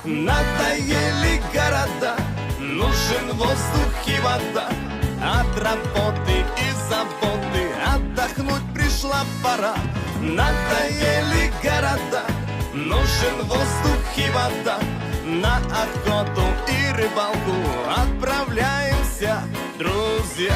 Надоели города, нужен воздух и вода. От работы и заботы отдохнуть пришла пора. Надоели города, нужен воздух и вода. На охоту и рыбалку отправляемся, друзья.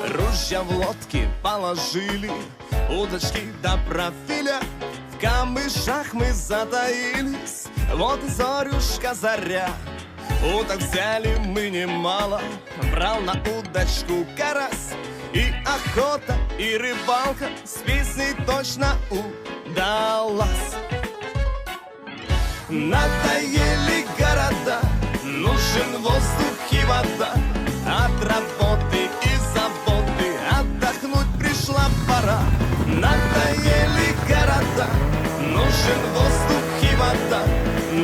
Ружья в лодки положили, удочки до профиля. В камышах мы затаились, вот и зорюшка заря. Уток взяли мы немало, брал на удочку карась. И охота, и рыбалка с песней точно удалась. Надоели города, нужен воздух и вода. От работы и заботы отдохнуть пришла пора. Надоели города, нужен воздух и вода.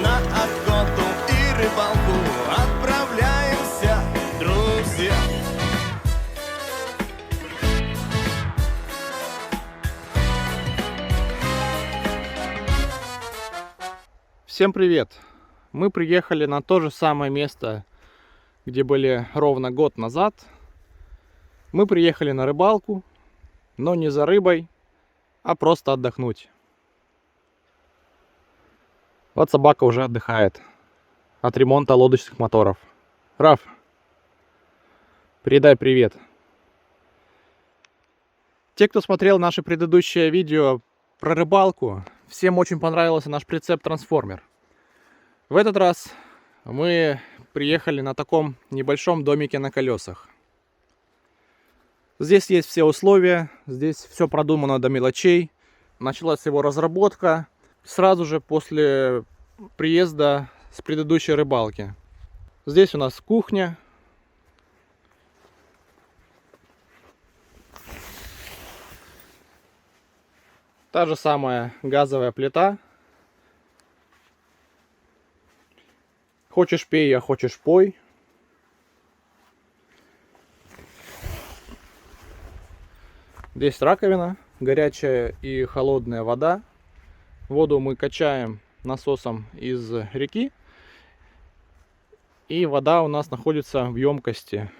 На охоту и рыбалку отправляемся, друзья. Всем привет! Мы приехали на то же самое место, где были ровно год назад. Мы приехали на рыбалку, но не за рыбой, а просто отдохнуть. Вот собака уже отдыхает от ремонта лодочных моторов. Раф, передай привет. Те, кто смотрел наше предыдущее видео про рыбалку, всем очень понравился наш прицеп-трансформер. В этот раз мы приехали на таком небольшом домике на колесах. Здесь есть все условия, здесь все продумано до мелочей. Началась его разработка сразу же после приезда с предыдущей рыбалки. Здесь у нас кухня. Та же самая газовая плита. Хочешь пей, а хочешь пой. Здесь раковина, горячая и холодная вода. Воду мы качаем насосом из реки. И вода у нас находится в емкости.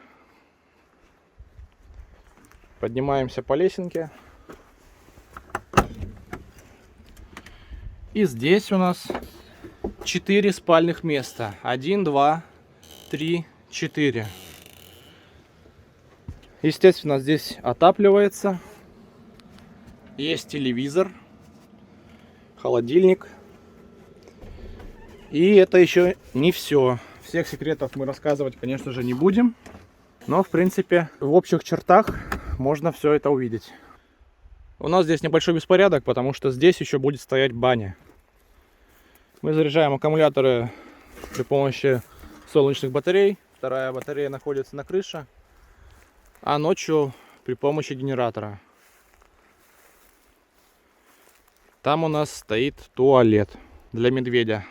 Поднимаемся по лесенке. И здесь у нас 4 спальных места. 1, 2, 3, 4. Естественно, здесь отапливается. Есть телевизор, холодильник. И это еще не все. Всех секретов мы рассказывать, конечно же, не будем. Но, в принципе, в общих чертах можно все это увидеть. У нас здесь небольшой беспорядок, потому что здесь еще будет стоять баня. Мы заряжаем аккумуляторы при помощи солнечных батарей. Вторая батарея находится на крыше. А ночью при помощи генератора. Там у нас стоит туалет для медведя.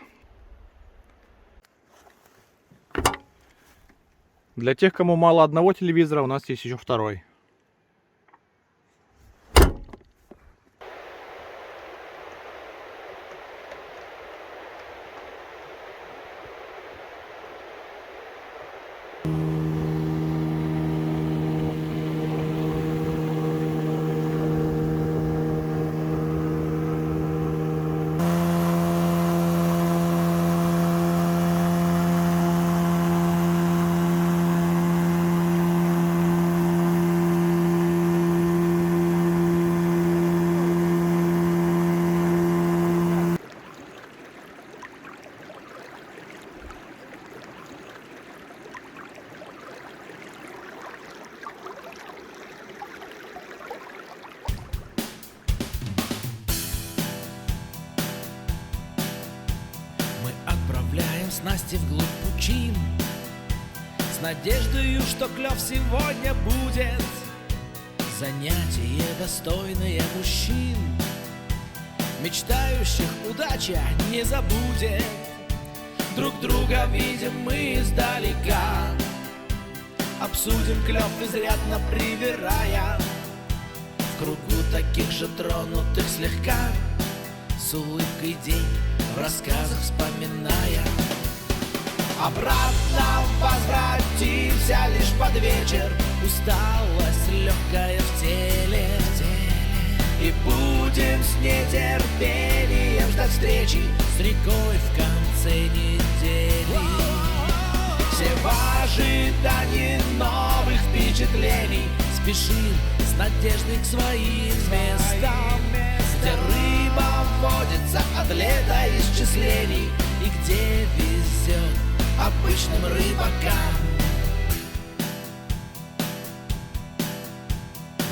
Для тех, кому мало одного телевизора, у нас есть еще второй. Спускаем снасти вглубь пучин, с надеждою, что клев сегодня будет. Занятие, достойное мужчин, мечтающих удача не забудет. Друг друга видим мы издалека, обсудим клев, изрядно привирая, в кругу таких же тронутых слегка, с улыбкой день в рассказах вспоминая. Обратно возвратимся лишь под вечер, усталость легкая в теле, и будем с нетерпением ждать встречи с рекой в конце недели. Все в ожидании новых впечатлений спешим с надеждой к своим местам, где рыба водится от летоисчислений и где везет обычным рыбакам.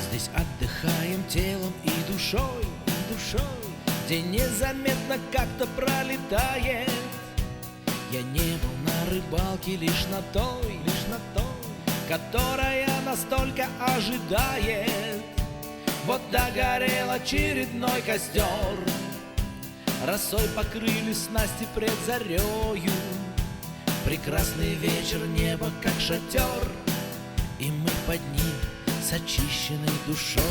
Здесь отдыхаем телом и душой, где незаметно как-то пролетает. Я не был на рыбалке лишь на той, которая настолько ожидает. Вот догорел очередной костер, росой покрыли снасти пред зарею. Прекрасный вечер, небо как шатер, и мы под ним с очищенной душою.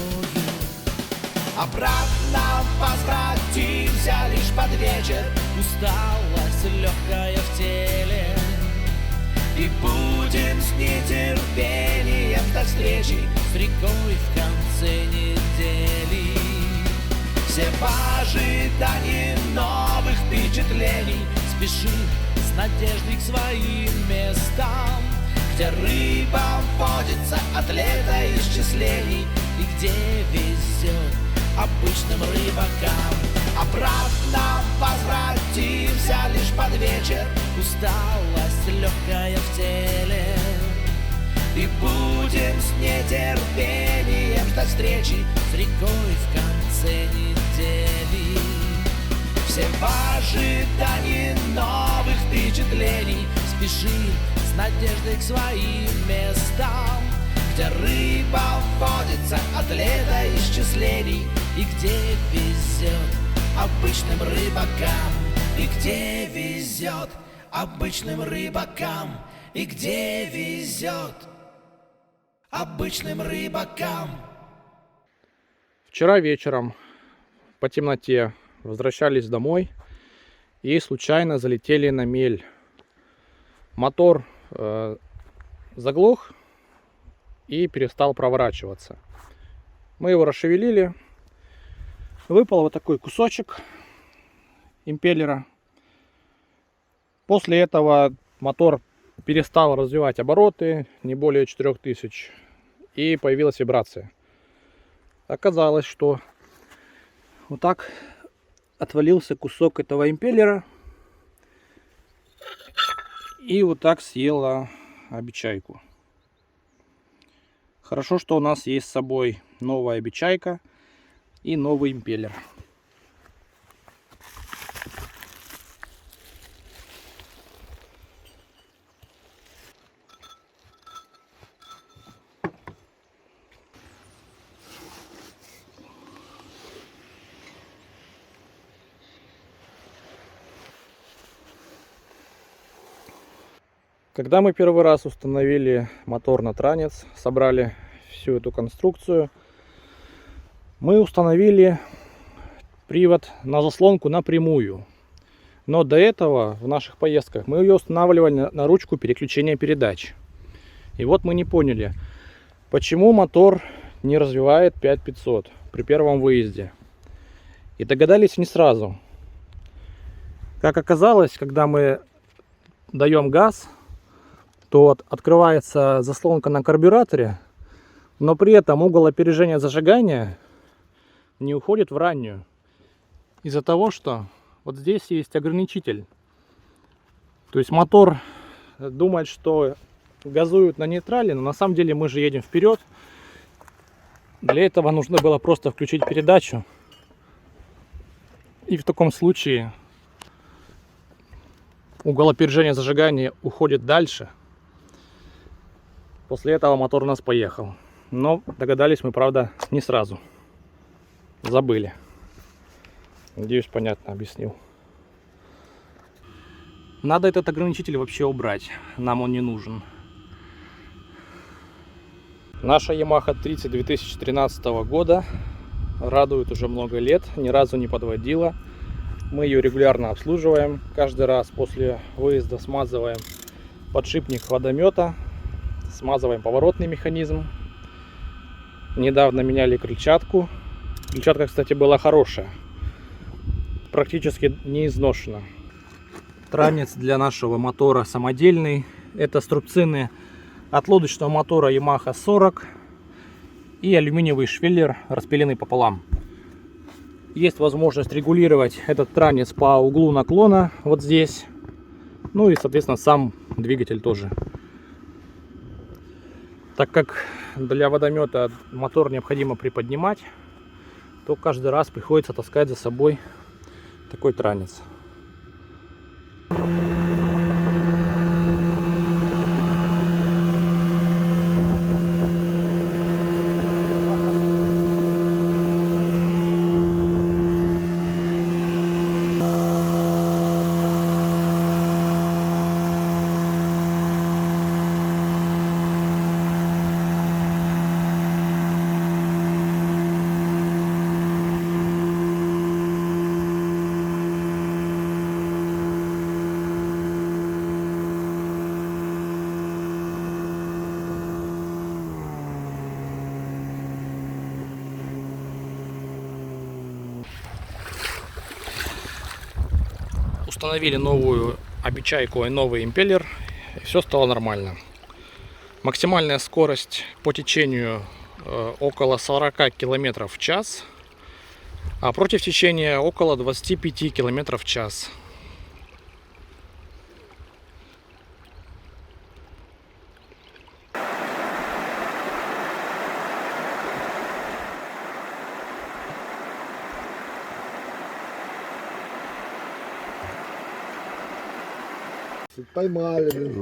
Обратно возвратимся лишь под вечер, усталость легкая в теле, и будем с нетерпением ждать встречи с рекой в конце недели. Все в ожидании новых впечатлений спешим с надеждой к своим местам, где рыба водится от летоисчислений и где везет обычным рыбакам. Обратно возвратимся лишь под вечер, усталость легкая в теле, и будем с нетерпением ждать встречи с рекой в конце недели. Все в ожидании новых впечатлений спешим с надеждой к своим местам, где рыба водится от летоисчислений и где везет обычным рыбакам, и где везет обычным рыбакам, и где везет обычным рыбакам. Вчера вечером по темноте возвращались домой и случайно залетели на мель. Мотор заглох и перестал проворачиваться. Мы его расшевелили. Выпал вот такой кусочек импеллера. После этого мотор перестал развивать обороты, не более 4000, и появилась вибрация. Оказалось, что вот так отвалился кусок этого импеллера и вот так съела обечайку. Хорошо, что у нас есть с собой новая обечайка и новый импеллер. Когда мы первый раз установили мотор на транец, собрали всю эту конструкцию, мы установили привод на заслонку напрямую. Но до этого в наших поездках мы ее устанавливали на ручку переключения передач. И вот мы не поняли, почему мотор не развивает 5500 при первом выезде. И догадались не сразу. Как оказалось, когда мы даем газ, то открывается заслонка на карбюраторе, но при этом угол опережения зажигания не уходит в раннюю. Из-за того, что вот здесь есть ограничитель. То есть мотор думает, что газует на нейтрале, но на самом деле мы же едем вперед. Для этого нужно было просто включить передачу. И в таком случае угол опережения зажигания уходит дальше. После этого мотор у нас поехал. Но догадались мы, правда, не сразу. Забыли. Надеюсь, понятно объяснил. Надо этот ограничитель вообще убрать. Нам он не нужен. Наша Yamaha 30 2013 года радует уже много лет. Ни разу не подводила. Мы ее регулярно обслуживаем. Каждый раз после выезда смазываем подшипник водомета. Смазываем поворотный механизм. Недавно меняли крыльчатку. Крыльчатка, кстати, была хорошая. Практически не изношена. Транец для нашего мотора самодельный. Это струбцины от лодочного мотора Yamaha 40 и алюминиевый швеллер, распиленный пополам. Есть возможность регулировать этот транец по углу наклона вот здесь. Ну и, соответственно, сам двигатель тоже. Так как для водомета мотор необходимо приподнимать, то каждый раз приходится таскать за собой такой транец. Установили новую обечайку и новый импеллер, и все стало нормально. Максимальная скорость по течению около 40 км в час, а против течения около 25 км в час. Поймали,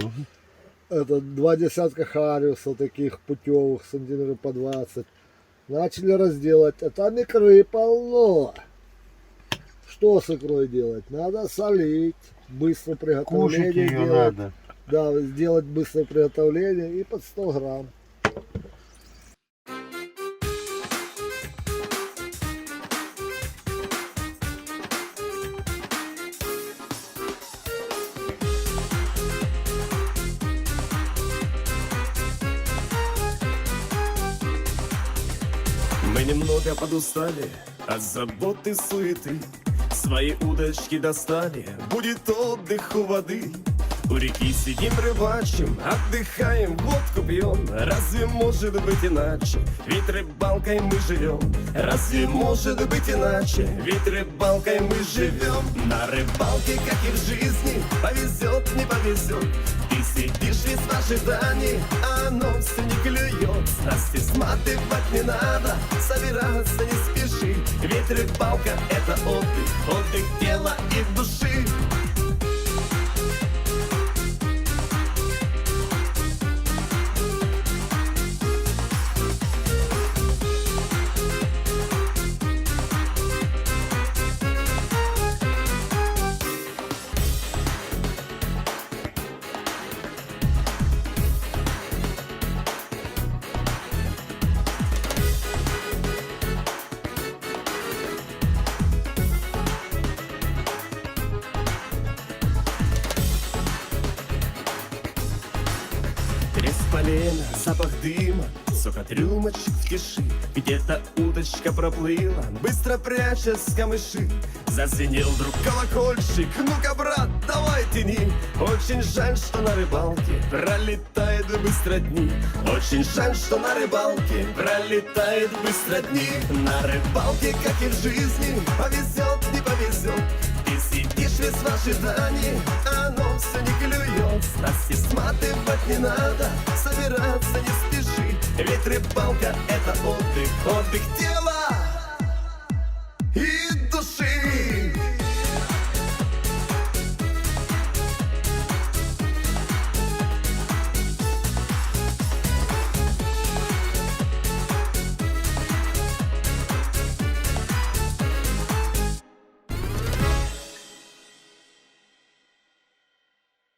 это 2 десятка хариуса таких путевых, сантиметров по 20. Начали разделать, а там икры полно. Что с икрой делать? Надо солить, быстро приготовление Кушать ее делать. надо. Да, сделать быстрое приготовление и под 100 грамм. Мы немного подустали от заботы, суеты. Свои удочки достали, будет отдых у воды. У реки сидим, рыбачим, отдыхаем, водку пьем. Разве может быть иначе? Ведь рыбалкой мы живем. Разве может быть иначе? Ведь рыбалкой мы живем. На рыбалке, как и в жизни, повезет, не повезет. Ты сидишь весь в ожидании, а оно все не клюет. Снасти сматывать не надо, собираться не спеши. Ведь рыбалка — это отдых, отдых тела и души. Полено, запах дыма, сухот рюмочек в тиши. Где-то удочка проплыла, быстро прячась с камыши. Зазвенел вдруг колокольчик, ну-ка, брат, давай тяни. Очень жаль, что на рыбалке пролетают быстро дни. Очень жаль, что на рыбалке пролетают быстро дни. На рыбалке, как и в жизни, повезет, не повезет. Ты сидишь весь в ожидании, а оно все не клюет. Снасти сматывать не надо, собираться не спеши. Ведь рыбалка — это отдых, отдых тела и